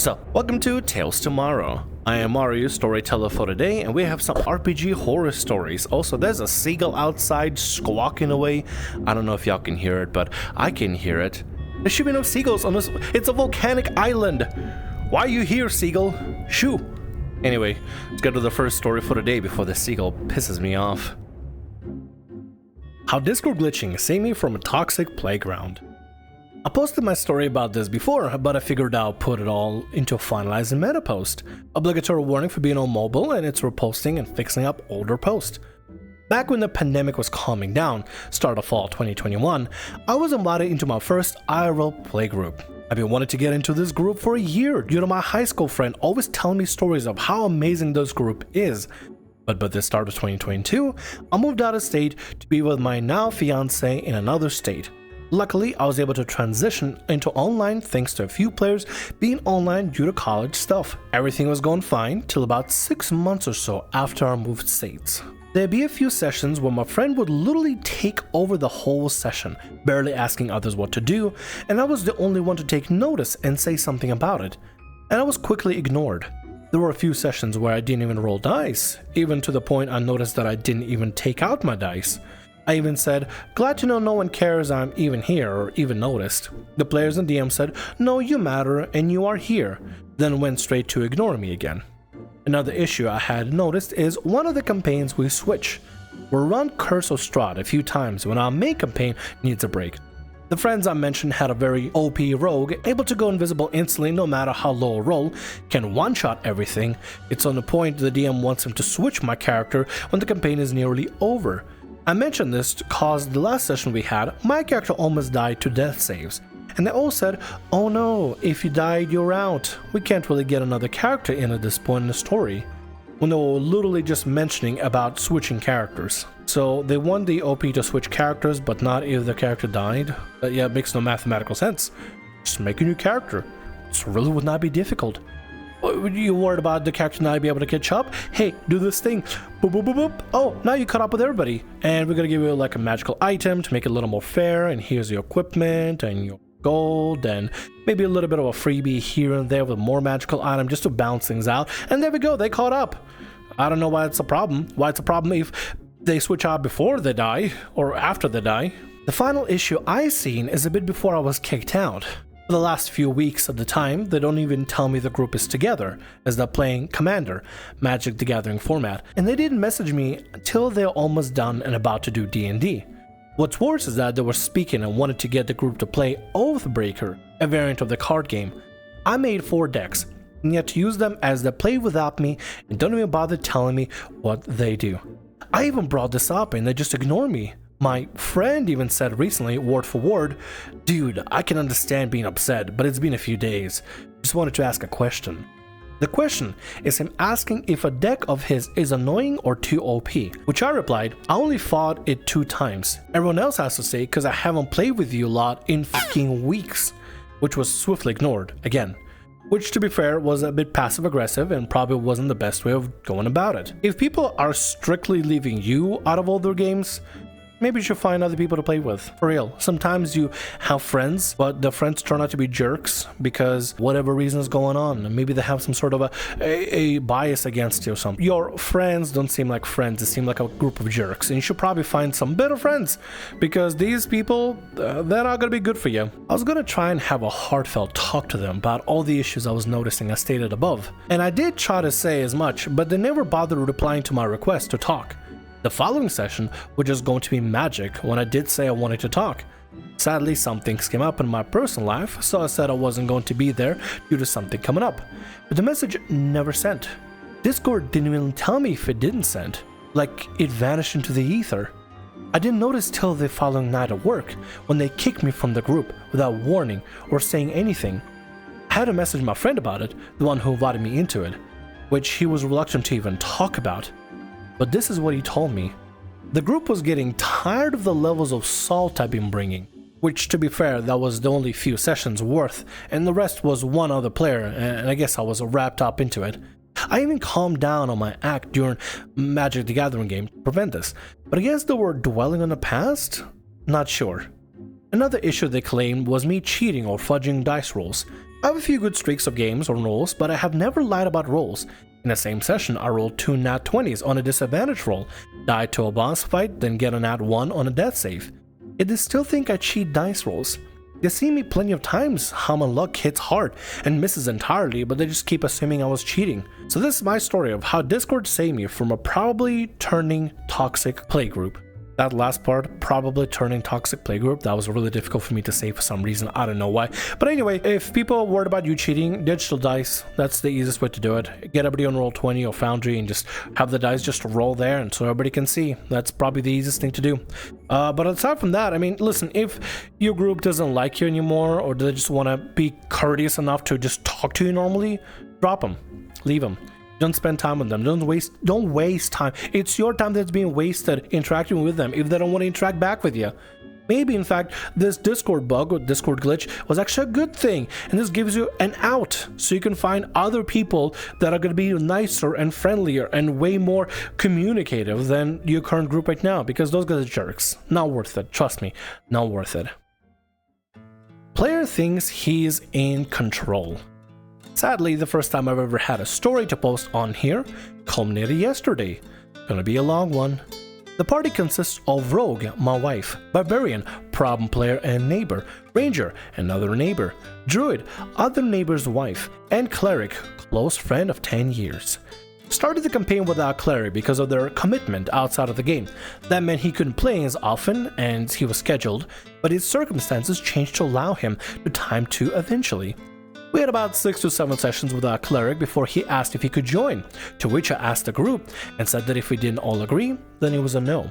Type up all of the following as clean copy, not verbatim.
What's up? Welcome to Tales Tomorrow. I am Morrow, your storyteller for today, and we have some RPG horror stories. Also, there's a seagull outside squawking away. I don't know if y'all can hear it, but I can hear it. There should be no seagulls on this. It's a volcanic island. Why are you here, seagull? Shoo. Anyway, let's get to the first story for today before the seagull pisses me off. How Discord glitching saved me from a toxic playground. I posted my story about this before, but I figured I'll put it all into a finalized meta post. Obligatory warning for being on mobile, and it's reposting and fixing up older posts. Back when the pandemic was calming down, start of fall 2021, I was invited into my first IRL playgroup. I've been wanting to get into this group for a year due to my high school friend always telling me stories of how amazing this group is. But by the start of 2022, I moved out of state to be with my now fiance in another state. Luckily, I was able to transition into online thanks to a few players being online due to college stuff. Everything was going fine till about 6 months or so after I moved states. There'd be a few sessions where my friend would literally take over the whole session, barely asking others what to do, and I was the only one to take notice and say something about it. And I was quickly ignored. There were a few sessions where I didn't even roll dice, even to the point I noticed that I didn't even take out my dice. I even said, glad to know no one cares I'm even here or even noticed. The players and DM said, no, you matter and you are here, then went straight to ignore me again. Another issue I had noticed is one of the campaigns we switch. We run Curse of Strahd a few times when our main campaign needs a break. The friends I mentioned had a very OP rogue, able to go invisible instantly no matter how low a roll, can one-shot everything. It's on the point the DM wants him to switch my character when the campaign is nearly over. I mentioned this because the last session we had, my character almost died to death saves. And they all said, oh no, if you died, you're out. We can't really get another character in at this point in the story. When they were literally just mentioning about switching characters. So they want the OP to switch characters, but not if the character died. But yeah, it makes no mathematical sense. Just make a new character. This really would not be difficult. You worried about the character not be able to catch up? Hey, do this thing. Boop, boop, boop, boop. Oh, now you caught up with everybody. And we're gonna give you like a magical item to make it a little more fair. And here's your equipment and your gold and maybe a little bit of a freebie here and there with more magical item just to balance things out. And there we go, they caught up. I don't know why it's a problem. Why it's a problem if they switch out before they die or after they die. The final issue I seen is a bit before I was kicked out. For the last few weeks of the time, they don't even tell me the group is together, as they're playing Commander, Magic the Gathering format, and they didn't message me until they're almost done and about to do D&D. What's worse is that they were speaking and wanted to get the group to play Oathbreaker, a variant of the card game. I made 4 decks, and yet to use them as they play without me and don't even bother telling me what they do. I even brought this up and they just ignore me. My friend even said recently, word for word, dude, I can understand being upset, but it's been a few days. Just wanted to ask a question. The question is him asking if a deck of his is annoying or too OP, which I replied, I only fought it 2 times. Everyone else has to say because I haven't played with you a lot in fucking weeks, which was swiftly ignored again. Which, to be fair, was a bit passive-aggressive and probably wasn't the best way of going about it. If people are strictly leaving you out of all their games, maybe you should find other people to play with. For real. Sometimes you have friends, but the friends turn out to be jerks because whatever reason is going on. Maybe they have some sort of a bias against you or something. Your friends don't seem like friends. They seem like a group of jerks. And you should probably find some better friends because these people, they're not going to be good for you. I was going to try and have a heartfelt talk to them about all the issues I was noticing as stated above. And I did try to say as much, but they never bothered replying to my request to talk. The following session was just going to be magic when I did say I wanted to talk. Sadly, some things came up in my personal life, so I said I wasn't going to be there due to something coming up. But the message never sent. Discord didn't even tell me if it didn't send. Like, it vanished into the ether. I didn't notice till the following night at work, when they kicked me from the group without warning or saying anything. I had to message my friend about it, the one who invited me into it, which he was reluctant to even talk about. But this is what he told me. The group was getting tired of the levels of salt I've been bringing, which, to be fair, that was the only few sessions worth, and the rest was one other player, and I guess I was wrapped up into it. I even calmed down on my act during Magic the Gathering game to prevent this, but I guess they were dwelling on the past? Not sure. Another issue they claimed was me cheating or fudging dice rolls. I have a few good streaks of games or rolls, but I have never lied about rolls. In the same session, I rolled 2 nat 20s on a disadvantage roll, died to a boss fight, then get a nat 1 on a death save. Yet they still think I cheat dice rolls. They see me plenty of times how my luck hits hard and misses entirely, but they just keep assuming I was cheating. So this is my story of how Discord saved me from a probably turning toxic playgroup. That last part, probably turning toxic playgroup, that was really difficult for me to say for some reason, I don't know why. But anyway, if people are worried about you cheating, digital dice, that's the easiest way to do it. Get everybody on Roll20 or Foundry and just have the dice just roll there and so everybody can see. That's probably the easiest thing to do. But aside from that, I mean, listen, if your group doesn't like you anymore or they just want to be courteous enough to just talk to you normally, drop them, leave them. Don't spend time with them. Don't waste time. It's your time that's being wasted interacting with them if they don't want to interact back with you. Maybe, in fact, this Discord bug or Discord glitch was actually a good thing, and this gives you an out so you can find other people that are going to be nicer and friendlier and way more communicative than your current group right now, because those guys are jerks. Not worth it. Trust me, not worth it. Player thinks he's in control. Sadly, the first time I've ever had a story to post on here culminated yesterday. Gonna be a long one. The party consists of Rogue, my wife, Barbarian, problem player and neighbor, Ranger, another neighbor, Druid, other neighbor's wife, and Cleric, close friend of 10 years. Started the campaign without Cleric because of their commitment outside of the game. That meant he couldn't play as often and he was scheduled, but his circumstances changed to allow him the time to eventually. We had about 6 to 7 sessions with our cleric before he asked if he could join, to which I asked the group and said that if we didn't all agree, then it was a no.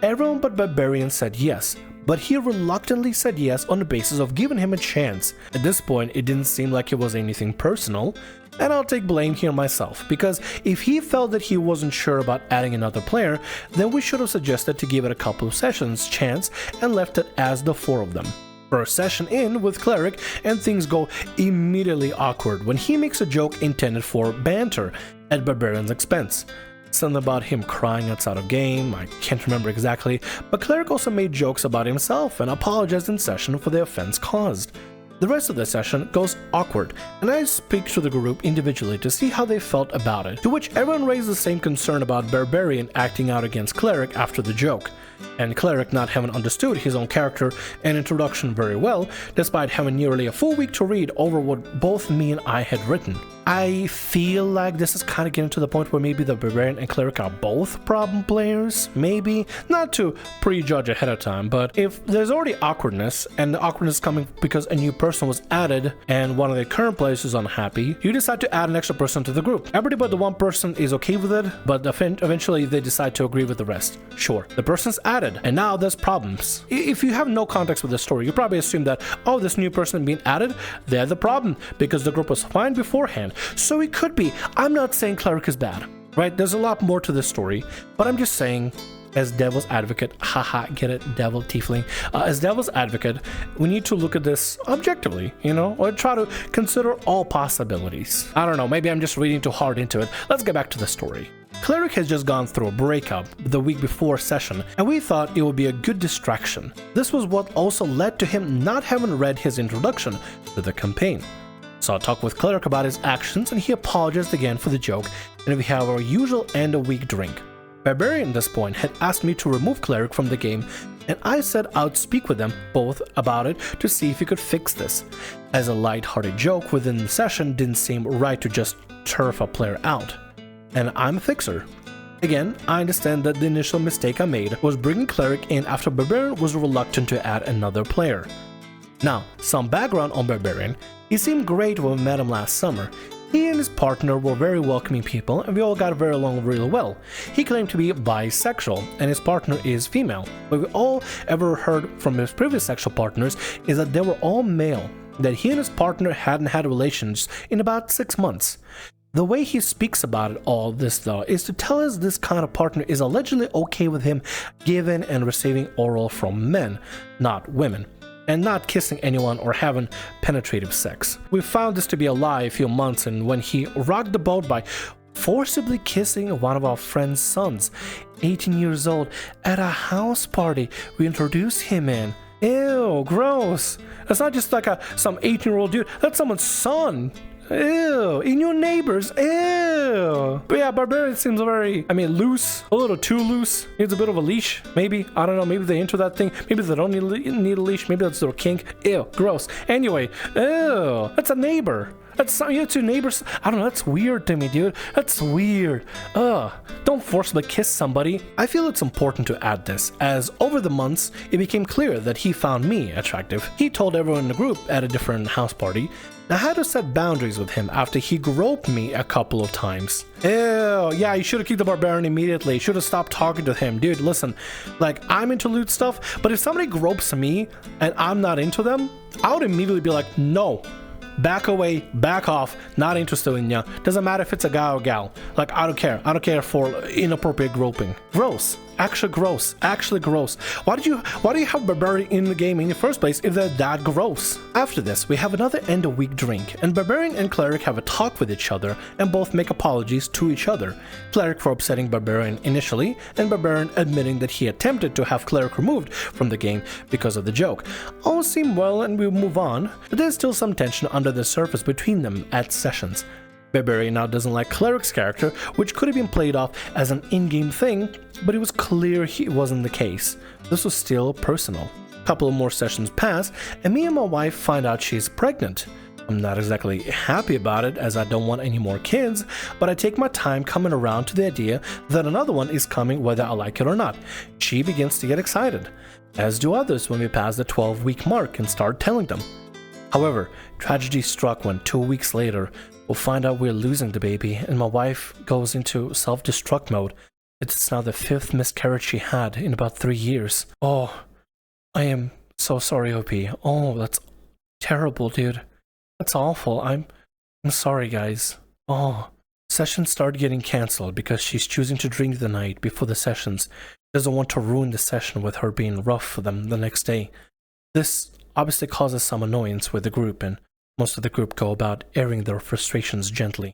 Everyone but Barbarian said yes, but he reluctantly said yes on the basis of giving him a chance. At this point, it didn't seem like it was anything personal, and I'll take blame here myself, because if he felt that he wasn't sure about adding another player, then we should have suggested to give it a couple of sessions chance and left it as the 4 of them. First session in with Cleric, and things go immediately awkward when he makes a joke intended for banter at Barbarian's expense. Something about him crying outside of game, I can't remember exactly, but Cleric also made jokes about himself and apologized in session for the offense caused. The rest of the session goes awkward, and I speak to the group individually to see how they felt about it, to which everyone raised the same concern about Barbarian acting out against Cleric after the joke, and Cleric not having understood his own character and introduction very well, despite having nearly a full week to read over what both me and I had written. I feel like this is kind of getting to the point where maybe the Barbarian and Cleric are both problem players, maybe, not to prejudge ahead of time, but if there's already awkwardness, and the awkwardness is coming because a new person was added and one of the current players is unhappy, you decide to add an extra person to the group. Everybody but the one person is okay with it, but eventually they decide to agree with the rest. Sure, the person's added, and now there's problems. If you have no context with the story, you probably assume that, oh, this new person being added, they're the problem, because the group was fine beforehand. So it could be. I'm not saying Cleric is bad, right? There's a lot more to this story, but I'm just saying, as devil's advocate, haha, get it, devil, tiefling. As devil's advocate, we need to look at this objectively, or try to consider all possibilities. I don't know, maybe I'm just reading too hard into it. Let's get back to the story. Cleric has just gone through a breakup the week before session, and we thought it would be a good distraction. This was what also led to him not having read his introduction to the campaign. So I talked with Cleric about his actions, and he apologized again for the joke, and we have our usual end-of-week drink. Barbarian at this point had asked me to remove Cleric from the game, and I said I'd speak with them both about it to see if he could fix this, as a light-hearted joke within the session didn't seem right to just turf a player out. And I'm a fixer. Again, I understand that the initial mistake I made was bringing Cleric in after Barbarian was reluctant to add another player. Now, some background on Barbarian. He seemed great when we met him last summer. He and his partner were very welcoming people, and we all got very along really well. He claimed to be bisexual, and his partner is female. What we all ever heard from his previous sexual partners is that they were all male, that he and his partner hadn't had relations in about 6 months. The way he speaks about it all this though is to tell us this kind of partner is allegedly okay with him giving and receiving oral from men, not women, and not kissing anyone or having penetrative sex. We found this to be a lie a few months in when he rocked the boat by forcibly kissing one of our friend's sons, 18 years old, at a house party we introduced him in. Ew, gross. That's not just like some 18-year-old dude. That's someone's son. Ew, in your neighbors, ew. But yeah, Barbarian seems very, loose, a little too loose. Needs a bit of a leash, maybe. I don't know, maybe they into that thing. Maybe they don't need a leash. Maybe that's their kink. Ew, gross. Anyway, ew, that's a neighbor. You have two neighbors. I don't know, that's weird to me, dude. That's weird. Ugh. Don't forcibly kiss somebody. I feel it's important to add this, as over the months, it became clear that he found me attractive. He told everyone in the group at a different house party. I had to set boundaries with him after he groped me a couple of times. Ew, yeah, you should have kicked the Barbarian immediately. Should have stopped talking to him. Dude, listen, like, I'm into loot stuff, but if somebody gropes me and I'm not into them, I would immediately be like, no. Back away, back off, not interested in ya. Doesn't matter if it's a guy or gal. Like, I don't care. I don't care for inappropriate groping. Gross. Actually gross. Actually gross. Why do you have Barbarian in the game in the first place if they're that gross? After this, we have another end of week drink, and Barbarian and Cleric have a talk with each other and both make apologies to each other. Cleric for upsetting Barbarian initially, and Barbarian admitting that he attempted to have Cleric removed from the game because of the joke. All seem well and we move on, but there's still some tension under the surface between them at sessions. Barbarian now doesn't like Cleric's character, which could have been played off as an in-game thing, but it was clear it wasn't the case. This was still personal. A couple of more sessions pass, and me and my wife find out she's pregnant. I'm not exactly happy about it, as I don't want any more kids, but I take my time coming around to the idea that another one is coming whether I like it or not. She begins to get excited, as do others when we pass the 12-week mark and start telling them. However, tragedy struck when 2 weeks later, we'll find out we're losing the baby, and my wife goes into self-destruct mode. It's now the 5th miscarriage she had in about 3 years. Oh, I am so sorry, OP. Oh, that's terrible, dude. That's awful. I'm sorry, guys. Oh, sessions start getting cancelled because she's choosing to drink the night before the sessions. She doesn't want to ruin the session with her being rough for them the next day. This obviously causes some annoyance with the group, and most of the group go about airing their frustrations gently,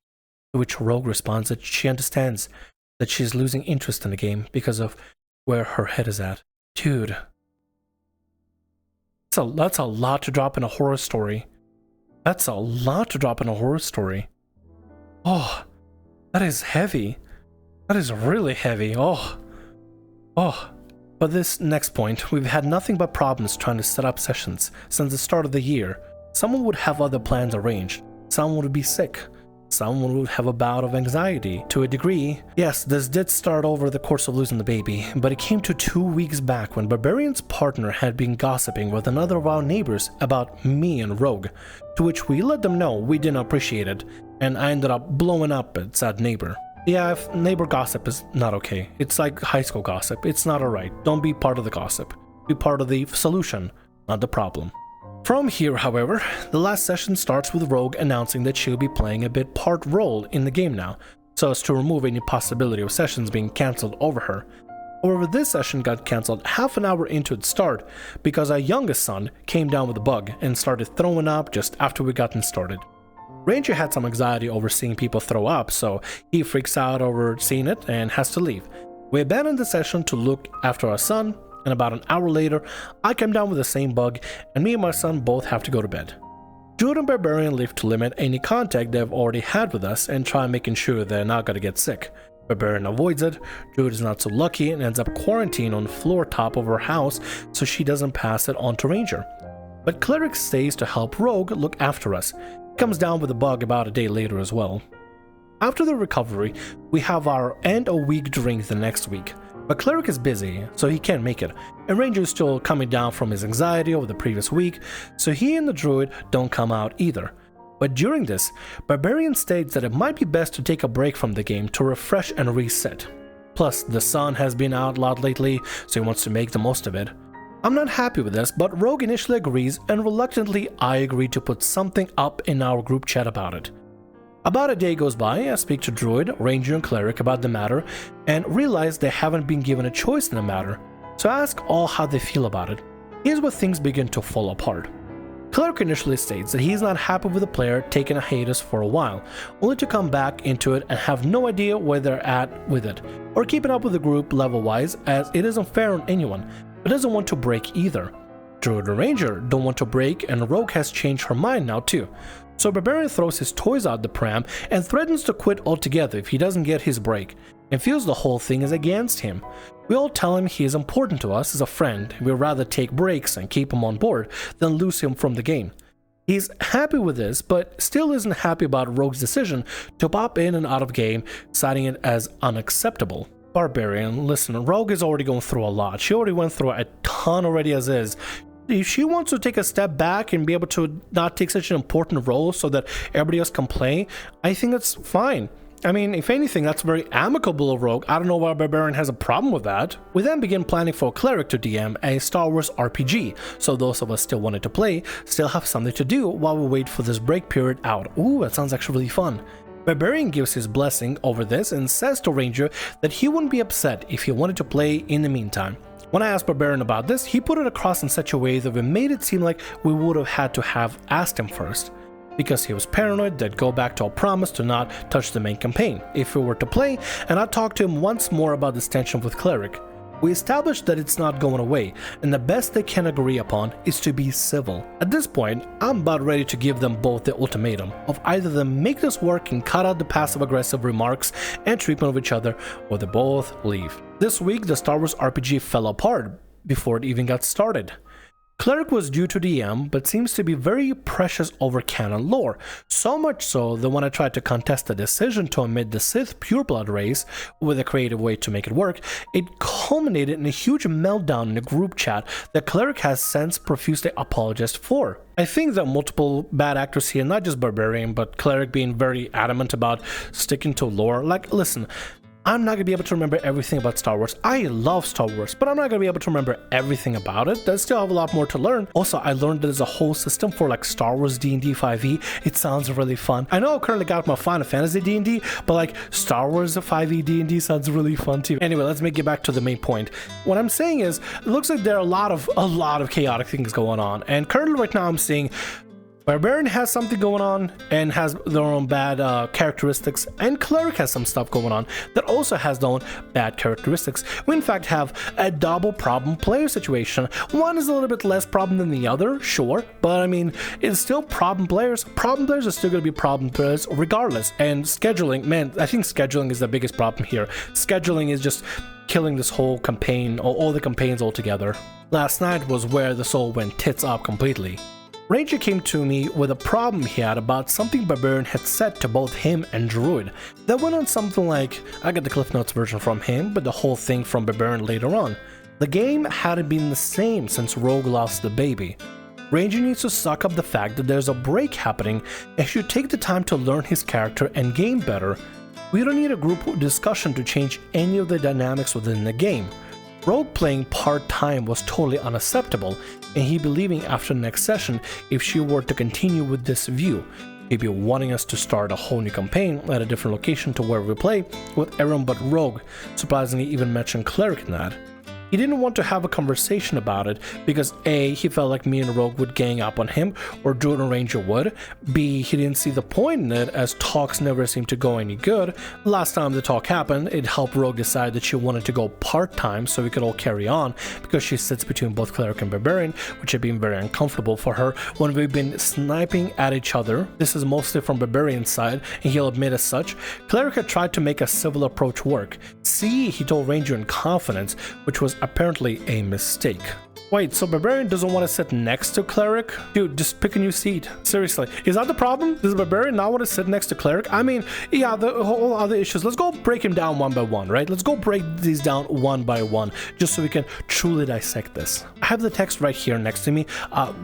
to which Rogue responds that she understands that she's losing interest in the game because of where her head is at. Dude, that's a lot to drop in a horror story. That's a lot to drop in a horror story. Oh, that is heavy. That is really heavy. Oh. But this next point, we've had nothing but problems trying to set up sessions since the start of the year. Someone would have other plans arranged. Someone would be sick. Someone would have a bout of anxiety. To a degree, yes, this did start over the course of losing the baby, but it came to 2 weeks back when Barbarian's partner had been gossiping with another of our neighbors about me and Rogue, to which we let them know we didn't appreciate it, and I ended up blowing up at said neighbor. Yeah, if neighbor gossip is not okay. It's like high school gossip. It's not alright. Don't be part of the gossip. Be part of the solution, not the problem. From here, however, the last session starts with Rogue announcing that she'll be playing a bit part role in the game now, so as to remove any possibility of sessions being cancelled over her. However, this session got cancelled half an hour into its start because our youngest son came down with a bug and started throwing up just after we gotten started. Ranger had some anxiety over seeing people throw up, so he freaks out over seeing it and has to leave. We abandoned the session to look after our son, and about an hour later, I come down with the same bug, and me and my son both have to go to bed. Jude and Barbarian leave to limit any contact they've already had with us and try making sure they're not gonna get sick. Barbarian avoids it. Jude is not so lucky and ends up quarantined on the floor top of her house so she doesn't pass it on to Ranger. But Cleric stays to help Rogue look after us. He comes down with the bug about a day later as well. After the recovery, we have our end of week drink the next week. But Cleric is busy, so he can't make it, and Ranger is still coming down from his anxiety over the previous week, so he and the druid don't come out either. But during this, Barbarian states that it might be best to take a break from the game to refresh and reset. Plus, the sun has been out a lot lately, so he wants to make the most of it. I'm not happy with this, but Rogue initially agrees, and reluctantly I agree to put something up in our group chat about it. About a day goes by, I speak to Druid, Ranger, and Cleric about the matter, and realize they haven't been given a choice in the matter, so I ask all how they feel about it. Here's where things begin to fall apart. Cleric initially states that he's not happy with the player taking a hiatus for a while, only to come back into it and have no idea where they're at with it, or keeping up with the group level-wise, as it isn't fair on anyone, but doesn't want to break either. Druid and Ranger don't want to break, and Rogue has changed her mind now too. So Barbarian throws his toys out the pram and threatens to quit altogether if he doesn't get his break, and feels the whole thing is against him. We all tell him he is important to us as a friend, and we'd rather take breaks and keep him on board than lose him from the game. He's happy with this, but still isn't happy about Rogue's decision to pop in and out of game, citing it as unacceptable. Barbarian, listen, Rogue is already going through a lot. She already went through a ton already as is. If she wants to take a step back and be able to not take such an important role so that everybody else can play, I think that's fine. I mean, if anything, that's very amicable of Rogue. I don't know why Barbarian has a problem with that. We then begin planning for a cleric to DM a Star Wars RPG, so those of us still wanting to play still have something to do while we wait for this break period out. Ooh, that sounds actually really fun. Barbarian gives his blessing over this and says to Ranger that he wouldn't be upset if he wanted to play in the meantime. When I asked Barbarian about this, he put it across in such a way that it made it seem like we would have had to have asked him first, because he was paranoid that go back to our promise to not touch the main campaign if we were to play, and I talked to him once more about this tension with Cleric. We established that it's not going away, and the best they can agree upon is to be civil. At this point, I'm about ready to give them both the ultimatum of either them make this work and cut out the passive-aggressive remarks and treatment of each other, or they both leave. This week, the Star Wars RPG fell apart before it even got started. Cleric was due to DM, but seems to be very precious over canon lore, so much so that when I tried to contest the decision to omit the Sith pureblood race with a creative way to make it work, it culminated in a huge meltdown in a group chat that Cleric has since profusely apologized for. I think that multiple bad actors here, not just Barbarian, but Cleric being very adamant about sticking to lore. Like, listen, I'm not going to be able to remember everything about Star Wars. I love Star Wars, but I'm not going to be able to remember everything about it. I still have a lot more to learn. Also, I learned there's a whole system for like Star Wars D&D 5e. It sounds really fun. I know I currently got my Final Fantasy D&D, but like Star Wars 5e D&D sounds really fun too. Anyway, let's make it back to the main point. What I'm saying is, it looks like there are a lot of chaotic things going on. And currently right now I'm seeing Barbarian has something going on and has their own bad characteristics, and Cleric has some stuff going on that also has their own bad characteristics. We in fact have a double problem player situation. One is a little bit less problem than the other, sure, but I mean, it's still problem players. Problem players are still going to be problem players regardless. And scheduling, man, I think scheduling is the biggest problem here. Scheduling is just killing this whole campaign, or all the campaigns altogether. Last night was where this all went tits up completely. Ranger came to me with a problem he had about something Barbarian had said to both him and Druid. That went on something like, I got the Cliff Notes version from him, but the whole thing from Barbarian later on. The game hadn't been the same since Rogue lost the baby. Ranger needs to suck up the fact that there's a break happening and should take the time to learn his character and game better. We don't need a group discussion to change any of the dynamics within the game. Rogue playing part-time was totally unacceptable, and he'd be leaving after the next session if she were to continue with this view. He'd be wanting us to start a whole new campaign at a different location to where we play, with everyone but Rogue, surprisingly even mentioned Cleric in that. He didn't want to have a conversation about it because A, he felt like me and Rogue would gang up on him, or Druid and Ranger would. B, he didn't see the point in it as talks never seemed to go any good. Last time the talk happened, it helped Rogue decide that she wanted to go part-time so we could all carry on, because she sits between both Cleric and Barbarian, which had been very uncomfortable for her when we've been sniping at each other. This is mostly from Barbarian's side, and he'll admit as such. Cleric had tried to make a civil approach work. C, he told Ranger in confidence, which was apparently a mistake. Wait, so Barbarian doesn't want to sit next to Cleric? Dude, just pick a new seat. Seriously, is that the problem? Does Barbarian not want to sit next to Cleric? I mean, yeah, the whole other issues. Let's go break him down one by one, right? Let's go break these down one by one, just so we can truly dissect this. I have the text right here next to me.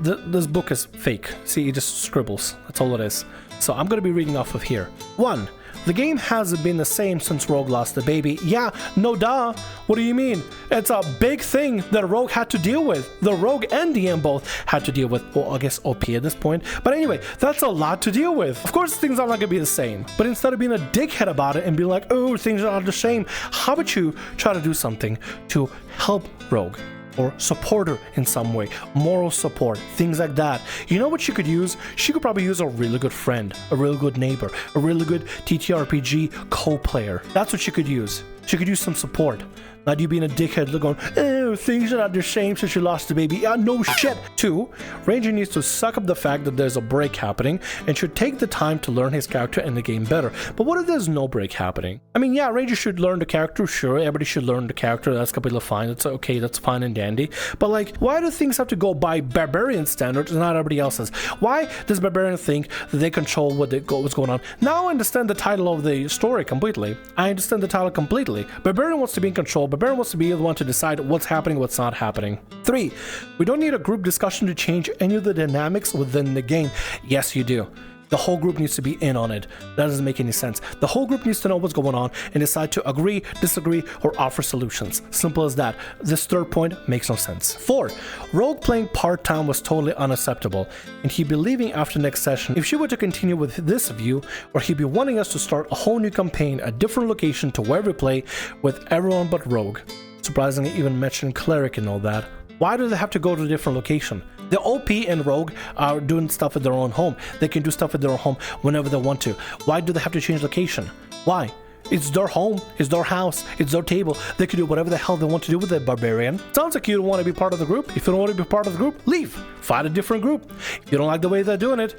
This book is fake. See, it just scribbles. That's all it is. So I'm going to be reading off of here. 1. The game hasn't been the same since Rogue lost the baby. Yeah, no duh. What do you mean? It's a big thing that Rogue had to deal with. The Rogue and DM both had to deal with. Well, I guess OP at this point. But anyway, that's a lot to deal with. Of course, things are not going to be the same. But instead of being a dickhead about it and being like, oh, things are not the same, how about you try to do something to help Rogue? Or support her in some way, moral support, things like that. You know what she could use? She could probably use a really good friend, a really good neighbor, a really good TTRPG co-player. That's what she could use. She could use some support. Not you being a dickhead going, oh, things are not the same since you lost the baby. Yeah, no shit. 2, Ranger needs to suck up the fact that there's a break happening and should take the time to learn his character and the game better. But what if there's no break happening? I mean, yeah, Ranger should learn the character, sure, everybody should learn the character, that's completely fine, that's okay, that's fine and dandy. But like, why do things have to go by barbarian standards and not everybody else's? Why does barbarian think that they control what's going on? Now I understand the title of the story completely. I understand the title completely. Barbarian wants to be in control. Barbarian wants to be the one to decide what's happening, what's not happening. 3, we don't need a group discussion to change any of the dynamics within the game. Yes, you do. The whole group needs to be in on it. That doesn't make any sense. The whole group needs to know what's going on and decide to agree, disagree, or offer solutions. Simple as that. This third point makes no sense. 4, Rogue playing part-time was totally unacceptable, and he'd be leaving after next session if she were to continue with this view, or he'd be wanting us to start a whole new campaign, a different location to where we play with everyone but Rogue. Surprisingly, even mentioned Cleric and all that. Why do they have to go to a different location? The OP and Rogue are doing stuff at their own home. They can do stuff at their own home whenever they want to. Why do they have to change location? Why? It's their home, it's their house, it's their table. They can do whatever the hell they want to do with the barbarian. Sounds like you don't want to be part of the group. If you don't want to be part of the group, leave. Find a different group. If you don't like the way they're doing it,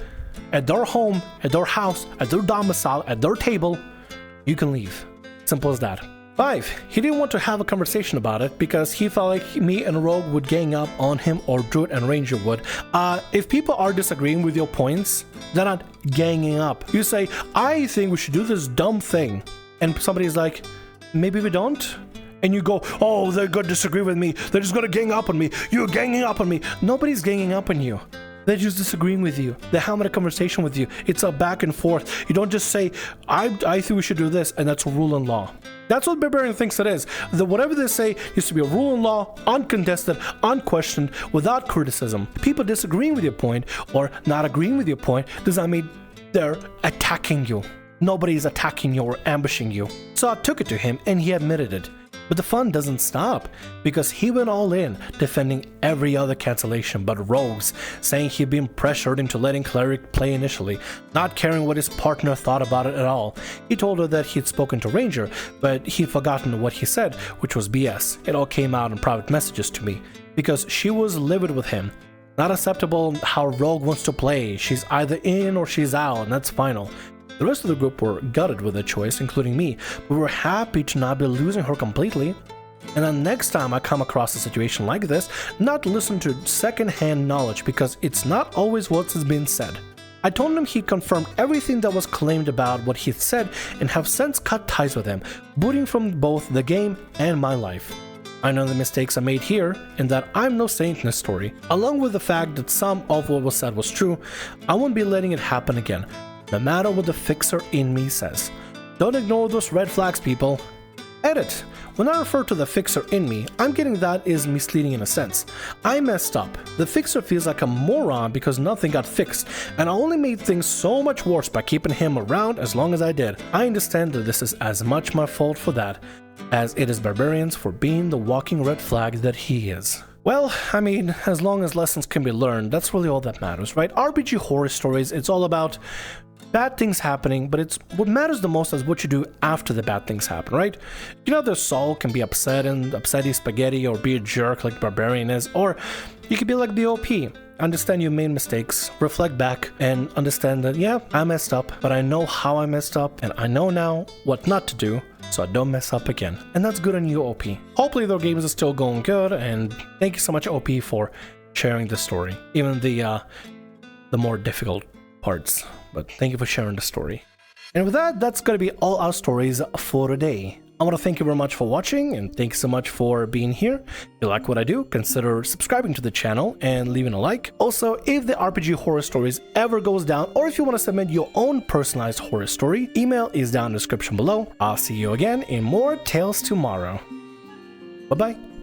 at their home, at their house, at their domicile, at their table, you can leave. Simple as that. 5, he didn't want to have a conversation about it because he felt like me and Rogue would gang up on him or Druid and Ranger would. If people are disagreeing with your points, they're not ganging up. You say, I think we should do this dumb thing. And somebody's like, maybe we don't? And you go, oh, they're going to disagree with me. They're just going to gang up on me. You're ganging up on me. Nobody's ganging up on you. They're just disagreeing with you. They're having a conversation with you. It's a back and forth. You don't just say, I think we should do this, and that's a rule and law. That's what Barbarian thinks it is. That whatever they say used to be a rule and law, uncontested, unquestioned, without criticism. People disagreeing with your point or not agreeing with your point does not mean they're attacking you. Nobody's attacking you or ambushing you. So I took it to him and he admitted it. But the fun doesn't stop, because he went all in, defending every other cancellation but Rogue's, saying he'd been pressured into letting Cleric play initially, not caring what his partner thought about it at all. He told her that he'd spoken to Ranger, but he'd forgotten what he said, which was BS. It all came out in private messages to me, because she was livid with him. Not acceptable how Rogue wants to play. She's either in or she's out, and that's final. The rest of the group were gutted with the choice, including me, but we were happy to not be losing her completely. And then next time I come across a situation like this, not listen to second-hand knowledge, because it's not always what's been said. I told him he confirmed everything that was claimed about what he'd said and have since cut ties with him, booting from both the game and my life. I know the mistakes I made here and that I'm no saint in this story. Along with the fact that some of what was said was true, I won't be letting it happen again, no matter what the fixer in me says. Don't ignore those red flags, people. Edit. When I refer to the fixer in me, I'm getting that is misleading in a sense. I messed up. The fixer feels like a moron because nothing got fixed, and I only made things so much worse by keeping him around as long as I did. I understand that this is as much my fault for that as it is Barbarian's for being the walking red flag that he is. Well, I mean, as long as lessons can be learned, that's really all that matters, right? RPG horror stories, it's all about bad things happening, but it's what matters the most is what you do after the bad things happen, right? You know, the soul can be upset and upsetty spaghetti or be a jerk like Barbarian is, or you could be like the OP. Understand you made mistakes, reflect back, and understand that, yeah, I messed up, but I know how I messed up, and I know now what not to do, so I don't mess up again. And that's good on you, OP. Hopefully their games are still going good, and thank you so much, OP, for sharing the story. Even the more difficult parts. But thank you for sharing the story. And with that, that's going to be all our stories for today. I want to thank you very much for watching, and thank you so much for being here. If you like what I do, consider subscribing to the channel and leaving a like. Also, if the RPG Horror Stories ever goes down, or if you want to submit your own personalized horror story, email is down in the description below. I'll see you again in more Tales Tomorrow. Bye-bye.